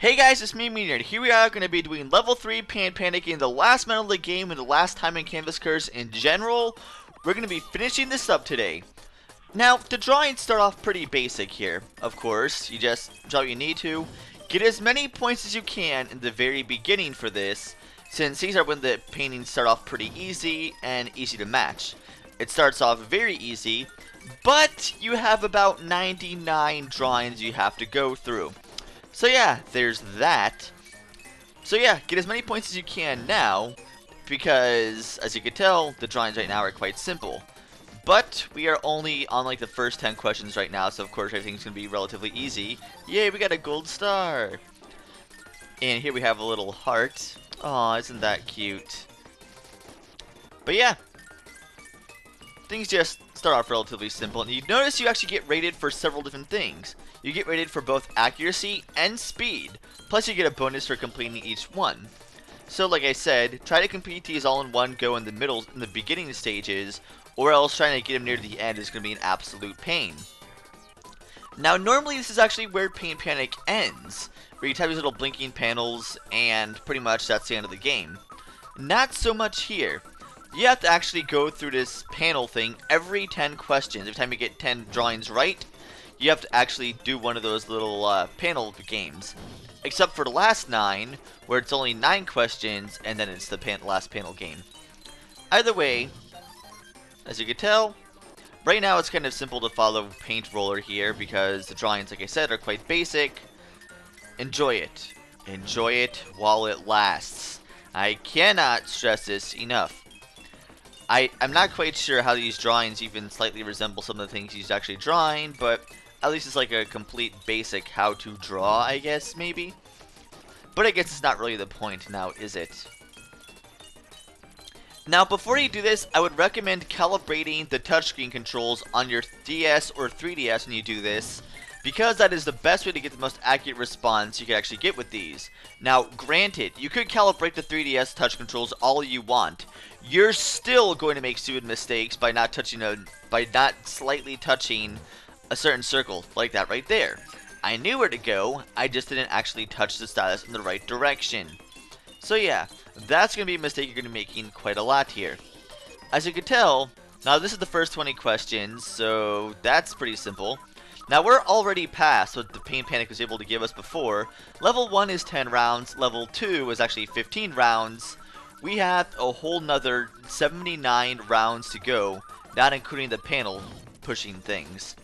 Hey guys, it's me, Meteor. Here we are going to be doing level 3 Pan Panicking, the last medal of the game and the last time in Canvas Curse in general. We're going to be finishing this up today. Now, the drawings start off pretty basic here. Of course, you just draw what you need to. Get as many points as you can in the very beginning for this, since these are when the paintings start off pretty easy and easy to match. It starts off very easy, but you have about 99 drawings you have to go through. So yeah, there's that. So yeah, get as many points as you can now, because as you can tell, the drawings right now are quite simple. But we are only on like the first 10 questions right now, so of course everything's going to be relatively easy. Yay, we got a gold star! And here we have a little heart. Aw, isn't that cute? But yeah, things just start off relatively simple, and you notice you actually get rated for several different things. You get rated for both accuracy and speed, plus you get a bonus for completing each one. So like I said, try to complete these all in one go in the beginning stages, or else trying to get them near the end is going to be an absolute pain. Now normally this is actually where Paint Panic ends, where you have these little blinking panels, and pretty much that's the end of the game. Not so much here. You have to actually go through this panel thing every 10 questions. Every time you get 10 drawings right, you have to actually do one of those little panel games. Except for the last 9, where it's only 9 questions, and then it's the last panel game. Either way, as you can tell, right now it's kind of simple to follow Paint Roller here, because the drawings, like I said, are quite basic. Enjoy it. Enjoy it while it lasts. I cannot stress this enough. I'm not quite sure how these drawings even slightly resemble some of the things he's actually drawing, but at least it's like a complete basic how to draw, I guess, maybe? But I guess it's not really the point now, is it? Now, before you do this, I would recommend calibrating the touchscreen controls on your DS or 3DS when you do this, because that is the best way to get the most accurate response you can actually get with these. Now, granted, you could calibrate the 3DS touch controls all you want. You're still going to make stupid mistakes by not slightly touching a certain circle, like that right there. I knew where to go, I just didn't actually touch the stylus in the right direction. So yeah, that's going to be a mistake you're going to be making quite a lot here. As you can tell, now this is the first 20 questions, so that's pretty simple. Now we're already past what the Paint Panic was able to give us before. Level 1 is 10 rounds, level 2 is actually 15 rounds. We have a whole nother 79 rounds to go, not including the panel pushing things.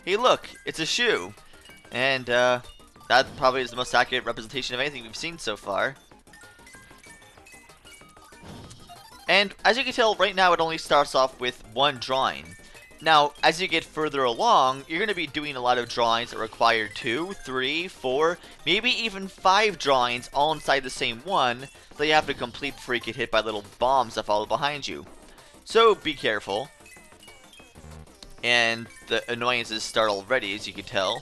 Hey look, it's a shoe! And that probably is the most accurate representation of anything we've seen so far. And as you can tell, right now it only starts off with one drawing. Now, as you get further along, you're going to be doing a lot of drawings that require 2, 3, 4, maybe even 5 drawings all inside the same one that you have to complete before you get hit by little bombs that follow behind you. So, be careful. And the annoyances start already, as you can tell.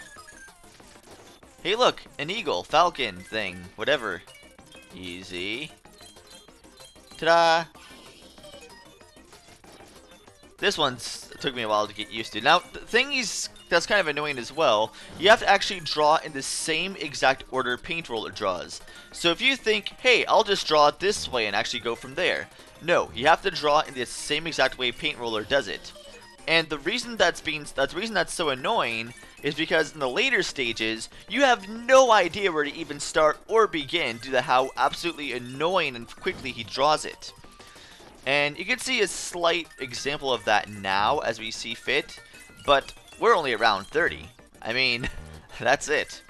Hey look, an eagle, falcon thing, whatever. Easy. Ta-da! This one's took me a while to get used to. Now, the thing that's kind of annoying as well, you have to actually draw in the same exact order Paint Roller draws. So if you think, hey, I'll just draw it this way and actually go from there. No, you have to draw in the same exact way Paint Roller does it. And the reason that's so annoying is because in the later stages, you have no idea where to even start or begin due to how absolutely annoying and quickly he draws it. And you can see a slight example of that now as we see fit, but we're only around 30. I mean, that's it.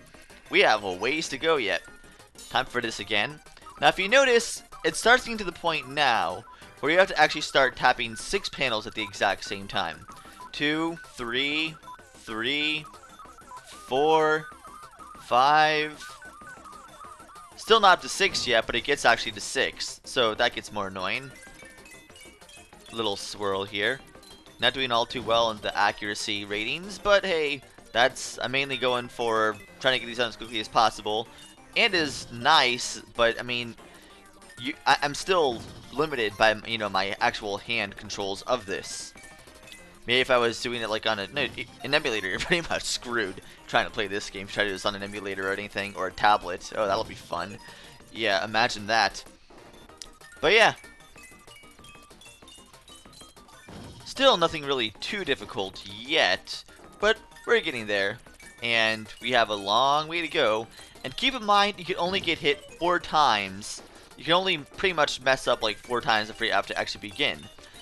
We have a ways to go yet. Time for this again. Now if you notice, it starts getting to the point now where you have to actually start tapping 6 panels at the exact same time. 2, 3, 3, 4, 5. Still not up to 6 yet, but it gets actually to 6, so that gets more annoying. Little swirl here. Not doing all too well in the accuracy ratings, but hey, I'm mainly going for trying to get these done as quickly as possible. And is nice, but I mean, I'm still limited by my actual hand controls of this. Maybe if I was doing it like on an emulator, you're pretty much screwed trying to play this game. Try to do this on an emulator or anything, or a tablet. Oh, that'll be fun. Yeah, imagine that. But yeah. Still nothing really too difficult yet, but we're getting there. And we have a long way to go. And keep in mind, you can only get hit 4 times. You can only pretty much mess up like 4 times before you have to actually begin.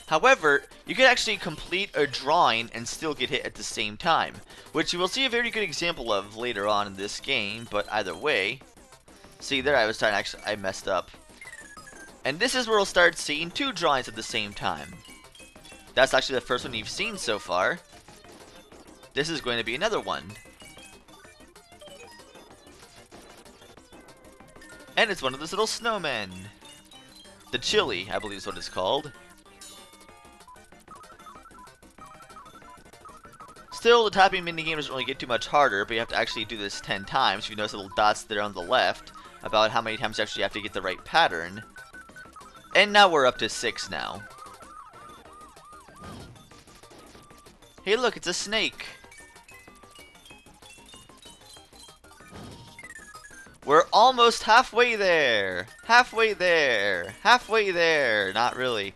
However, you can actually complete a drawing and still get hit at the same time, which you will see a very good example of later on in this game, but either way. See, there I was trying to actually, I messed up. And this is where we'll start seeing 2 drawings at the same time. That's actually the first one you've seen so far. This is going to be another one. And it's one of those little snowmen. The Chili, I believe is what it's called. Still, the tapping minigame doesn't really get too much harder, but you have to actually do this 10 times. You notice little dots there on the left about how many times you actually have to get the right pattern. And now we're up to 6 now. Hey look, it's a snake. We're almost halfway there. Halfway there. Halfway there. Not really.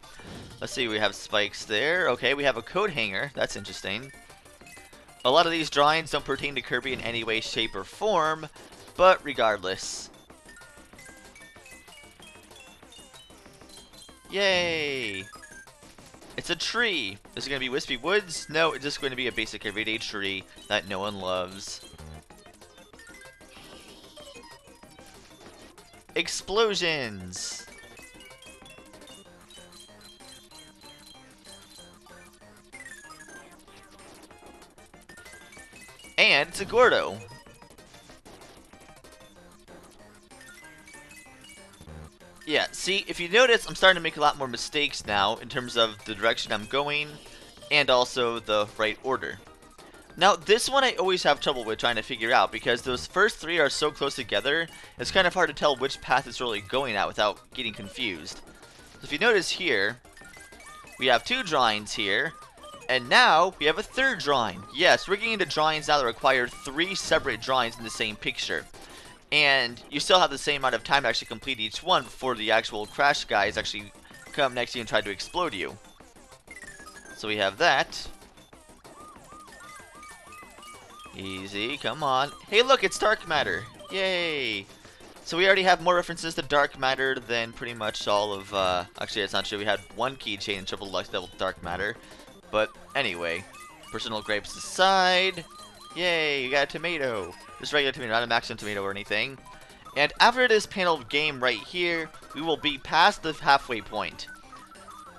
Let's see, we have spikes there. Okay, we have a coat hanger. That's interesting. A lot of these drawings don't pertain to Kirby in any way, shape, or form, but regardless. Yay! It's a tree. Is it going to be Wispy Woods? No, it's just going to be a basic everyday tree that no one loves. Explosions! And it's a Gordo. Yeah, see, if you notice, I'm starting to make a lot more mistakes now in terms of the direction I'm going and also the right order. Now, this one I always have trouble with trying to figure out because those first 3 are so close together, it's kind of hard to tell which path it's really going at without getting confused. So if you notice here, we have 2 drawings here, and now we have a 3rd drawing. Yes, we're getting into drawings now that require 3 separate drawings in the same picture. And you still have the same amount of time to actually complete each one before the actual crash guys actually come next to you and try to explode you. So we have that. Easy, come on. Hey look, it's dark matter. Yay! So we already have more references to dark matter than pretty much all of, actually that's not true. We had 1 keychain in Triple Deluxe Double Dark Matter. But anyway, personal grapes aside. Yay, you got a tomato. Just regular tomato, not a maximum tomato or anything. And after this panel game right here, we will be past the halfway point.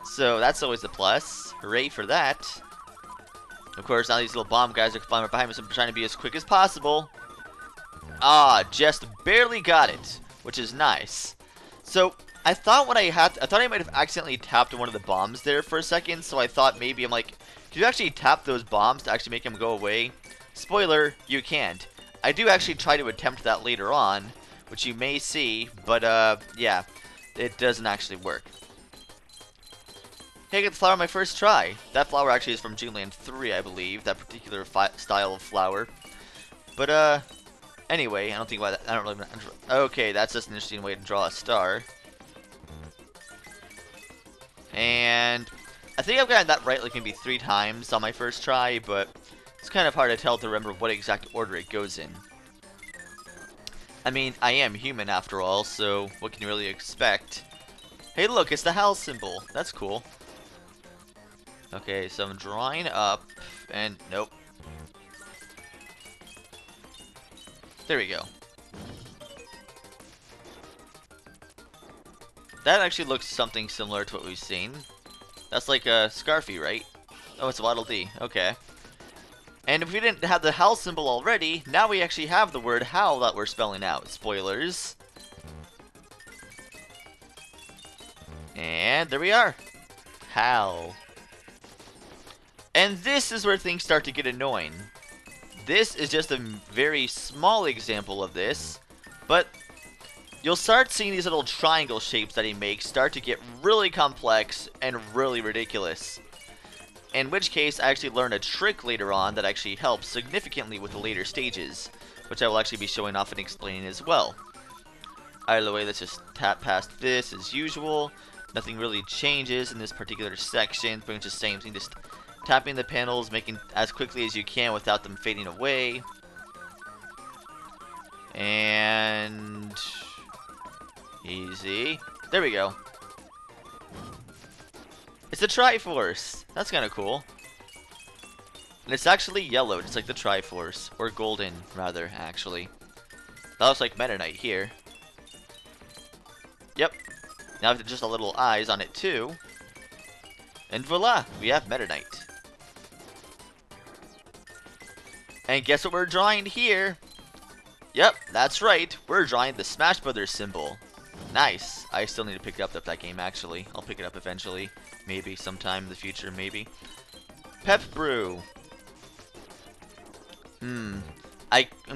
So that's always a plus. Hooray for that. Of course, now these little bomb guys are flying right behind me, so I'm trying to be as quick as possible. Ah, just barely got it, which is nice. So I thought I might have accidentally tapped one of the bombs there for a second. So I thought maybe I'm like, can you actually tap those bombs to actually make them go away? Spoiler, you can't. I do actually try to attempt that later on, which you may see, but yeah, it doesn't actually work. Hey, I got the flower on my first try. That flower actually is from Dreamland 3, I believe, that particular style of flower. But anyway, I don't think why that. I don't really. Okay, that's just an interesting way to draw a star. And I think I've gotten that right like maybe 3 times on my first try, but it's kind of hard to tell to remember what exact order it goes in. I mean, I am human after all, so what can you really expect? Hey look, it's the HAL symbol. That's cool. Okay, so I'm drawing up, and nope. There we go. That actually looks something similar to what we've seen. That's like a Scarfy, right? Oh, it's a Waddle Dee. Okay. And if we didn't have the HAL symbol already, now we actually have the word HAL that we're spelling out. Spoilers. And there we are. HAL. And this is where things start to get annoying. This is just a very small example of this, but you'll start seeing these little triangle shapes that he makes start to get really complex and really ridiculous. In which case, I actually learned a trick later on that actually helps significantly with the later stages, which I will actually be showing off and explaining as well. Either way, let's just tap past this as usual. Nothing really changes in this particular section. Pretty much the same thing, just tapping the panels, making as quickly as you can without them fading away. And easy. There we go. It's a Triforce. That's kind of cool. And it's actually yellow, just like the Triforce. Or golden, rather, actually. That looks like Meta Knight here. Yep. Now with just a little eyes on it too. And voila, we have Meta Knight. And guess what we're drawing here? Yep, that's right. We're drawing the Smash Brothers symbol. Nice. I still need to pick up that game, actually. I'll pick it up eventually. Maybe sometime in the future, maybe. Pep Brew. I'm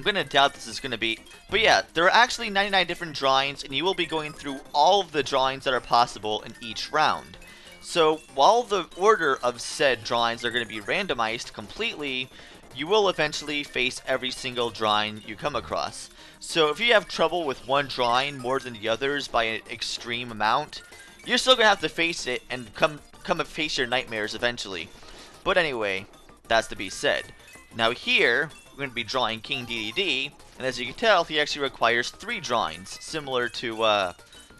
gonna doubt this is gonna be... But yeah, there are actually 99 different drawings, and you will be going through all of the drawings that are possible in each round. So, while the order of said drawings are gonna be randomized completely, you will eventually face every single drawing you come across. So if you have trouble with one drawing more than the others by an extreme amount, you're still going to have to face it and come and face your nightmares eventually. But anyway, that's to be said. Now here, we're going to be drawing King Dedede, and as you can tell, he actually requires 3 drawings, similar to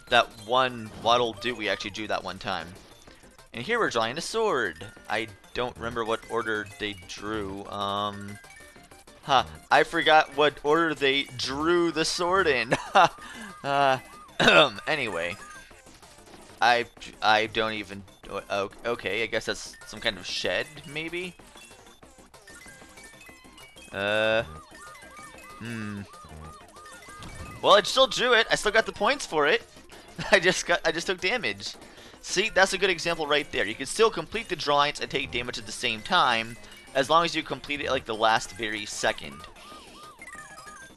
that one Waddle Doo we actually drew that one time. And here we're drawing a sword. I don't remember what order they drew. I forgot what order they drew the sword in. Anyway. I don't even... Okay, I guess that's some kind of shed, maybe? Well, I still drew it. I still got the points for it. I just took damage. See, that's a good example right there. You can still complete the drawings and take damage at the same time, as long as you complete it like the last very second.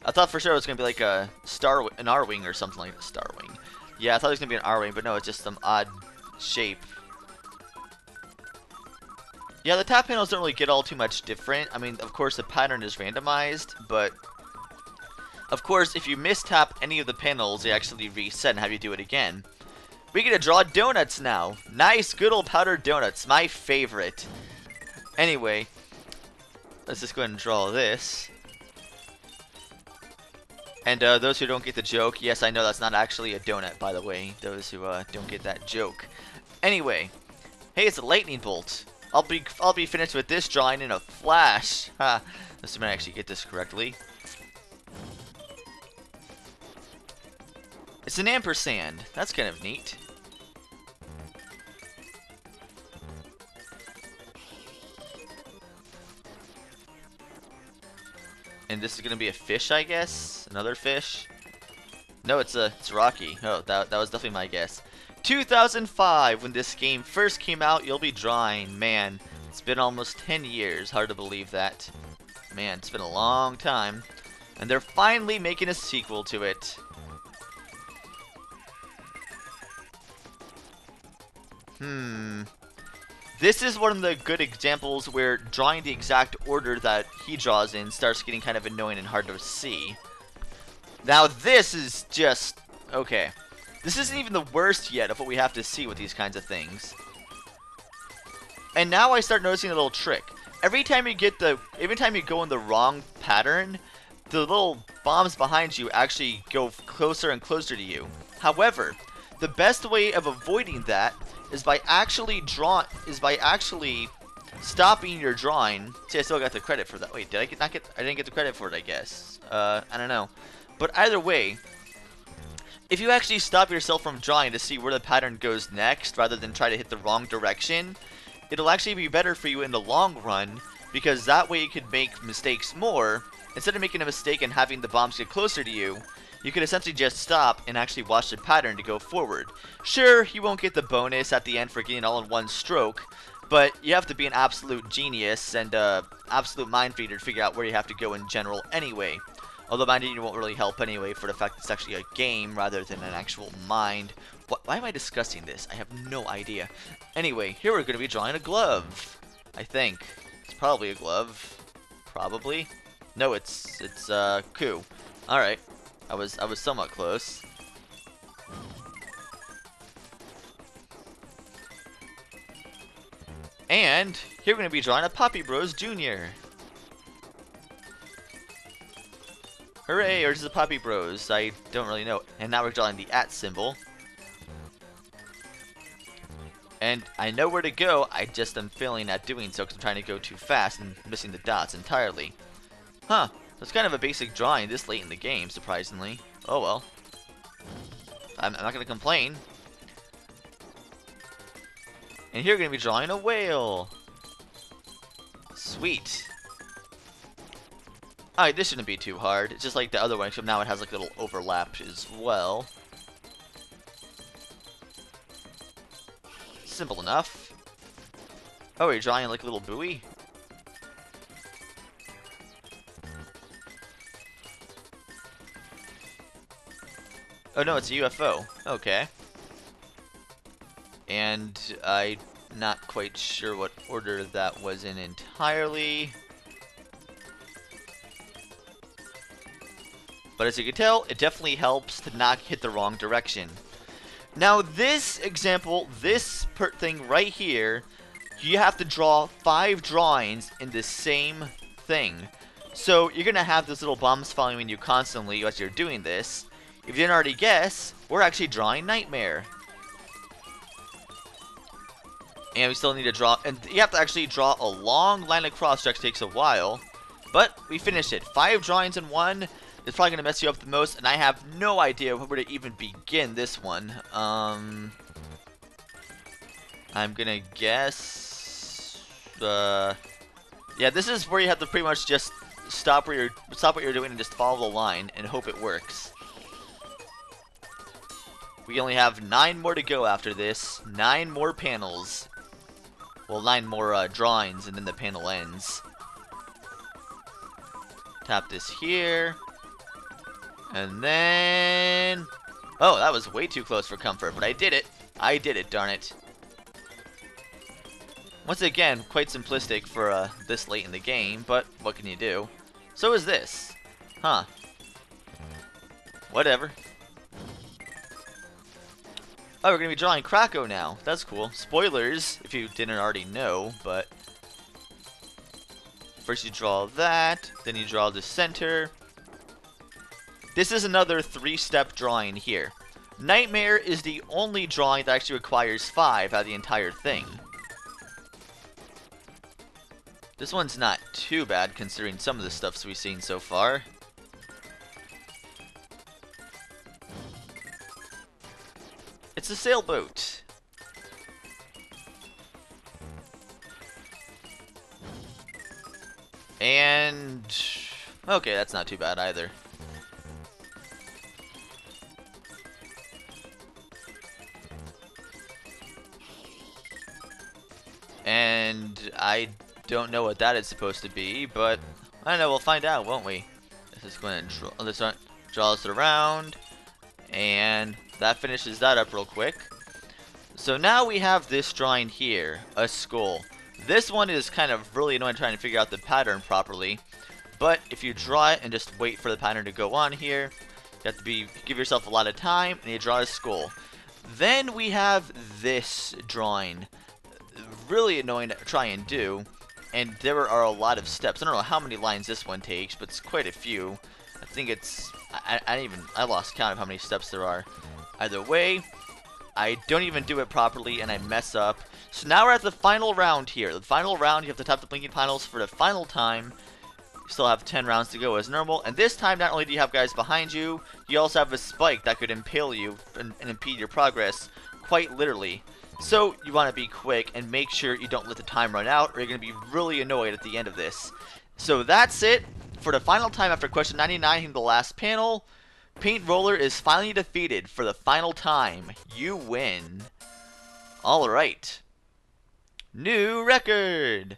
I thought for sure it was gonna be like an R-wing or something like a star wing. Yeah, I thought it was gonna be an R-wing, but no, it's just some odd shape. Yeah, the tap panels don't really get all too much different. I mean, of course, the pattern is randomized, but of course, if you mistap any of the panels, they actually reset and have you do it again. We get to draw donuts now. Nice, good old powdered donuts. My favorite. Anyway, let's just go ahead and draw this. And those who don't get the joke, yes, I know that's not actually a donut, by the way. Those who don't get that joke. Anyway, hey, it's a lightning bolt. I'll be finished with this drawing in a flash. Ha! Assuming I actually get this correctly. It's an ampersand. That's kind of neat. And this is gonna be a fish, I guess? Another fish? No, it's Rocky. Oh, that was definitely my guess. 2005, when this game first came out, you'll be drawing. Man, it's been almost 10 years. Hard to believe that. Man, it's been a long time. And they're finally making a sequel to it. This is one of the good examples where drawing the exact order that he draws in starts getting kind of annoying and hard to see. Now this is just... okay. This isn't even the worst yet of what we have to see with these kinds of things. And now I start noticing a little trick. Every time you go in the wrong pattern, the little bombs behind you actually go closer and closer to you. However, the best way of avoiding that is by actually stopping your drawing. See, I still got the credit for that. Wait, I didn't get the credit for it, I guess. I don't know. But either way, if you actually stop yourself from drawing to see where the pattern goes next, rather than try to hit the wrong direction, it'll actually be better for you in the long run, because that way you could make mistakes more. Instead of making a mistake and having the bombs get closer to you, you could essentially just stop and actually watch the pattern to go forward. Sure, you won't get the bonus at the end for getting all in one stroke, but you have to be an absolute genius and absolute mind reader to figure out where you have to go in general anyway. Although mind reading won't really help anyway for the fact that it's actually a game rather than an actual mind. Why am I discussing this? I have no idea. Anyway, here we're going to be drawing a glove. I think. It's probably a glove. Probably. No, it's Ku. Alright. I was somewhat close. And here we're gonna be drawing a Poppy Bros Jr. Hooray, or is it Poppy Bros? I don't really know. And now we're drawing the @ symbol. And I know where to go, I just am failing at doing so because I'm trying to go too fast and missing the dots entirely. Huh, that's kind of a basic drawing this late in the game, surprisingly. Oh well. I'm not going to complain. And here we're going to be drawing a whale. Sweet. Alright, this shouldn't be too hard. It's just like the other one, except now it has like little overlap as well. Simple enough. Oh, you're drawing like a little buoy? Oh no, it's a UFO. Okay. And I'm not quite sure what order that was in entirely. But as you can tell, it definitely helps to not hit the wrong direction. Now this example, this thing right here, you have to draw 5 drawings in the same thing. So you're going to have those little bombs following you constantly as you're doing this. If you didn't already guess, we're actually drawing Nightmare. And we still need to draw, and you have to actually draw a long line across, which actually takes a while. But we finished it. 5 drawings in one. It's probably going to mess you up the most, and I have no idea where to even begin this one. I'm going to guess... yeah, this is where you have to pretty much just stop what you're doing and just follow the line and hope it works. We only have 9 more to go after this. 9 more panels. Well, 9 more drawings, and then the panel ends. Tap this here. And then... oh, that was way too close for comfort, but I did it. I did it, darn it. Once again, quite simplistic for this late in the game, but what can you do? So is this. Huh. Whatever. Oh, we're going to be drawing Krakow now. That's cool. Spoilers, if you didn't already know, but... first you draw that, then you draw the center. This is another 3-step drawing here. Nightmare is the only drawing that actually requires 5 out of the entire thing. This one's not too bad considering some of the stuffs we've seen so far. It's a sailboat. And... okay, that's not too bad either. And I don't know what that is supposed to be, but I don't know, we'll find out, won't we? This is going to draw this around, and that finishes that up real quick. So now we have this drawing here, a skull. This one is kind of really annoying trying to figure out the pattern properly, but if you draw it and just wait for the pattern to go on here, you have to give yourself a lot of time, and you draw a skull. Then we have this drawing. Really annoying to try and do, and there are a lot of steps. I don't know how many lines this one takes, but it's quite a few. I think it's I lost count of how many steps there are. Either way, I don't even do it properly and I mess up. So now we're at the final round here. The final round, you have to tap the blinking panels for the final time. You still have 10 rounds to go as normal, and this time not only do you have guys behind you, you also have a spike that could impale you and impede your progress, quite literally. So you want to be quick and make sure you don't let the time run out, or you're going to be really annoyed at the end of this. So that's it for the final time after question 99 in the last panel. Paint Roller is finally defeated for the final time. You win. Alright. New record!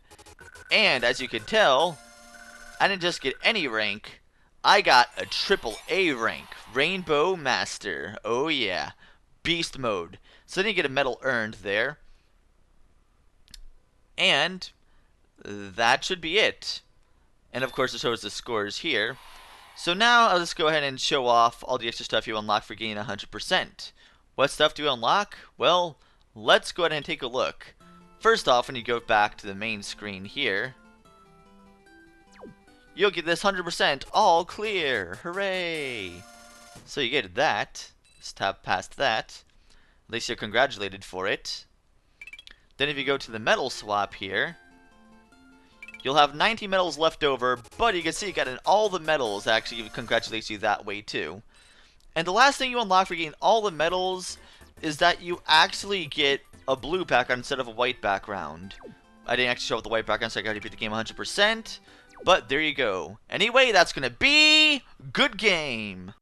And as you can tell, I didn't just get any rank, I got a AAA rank. Rainbow Master. Oh yeah. Beast mode. So I didn't get a medal earned there. And that should be it. And of course it shows the scores here. So now I'll just go ahead and show off all the extra stuff you unlock for getting 100%. What stuff do you unlock? Well, let's go ahead and take a look. First off, when you go back to the main screen here, you'll get this 100% all clear. Hooray! So you get that. Just tap past that. At least you're congratulated for it. Then if you go to the medal swap here, you'll have 90 medals left over, but you can see you got all the medals. Actually, it congratulates you that way too. And the last thing you unlock for getting all the medals is that you actually get a blue background instead of a white background. I didn't actually show up the white background, so I gotta beat the game 100%. But there you go. Anyway, that's gonna be good game.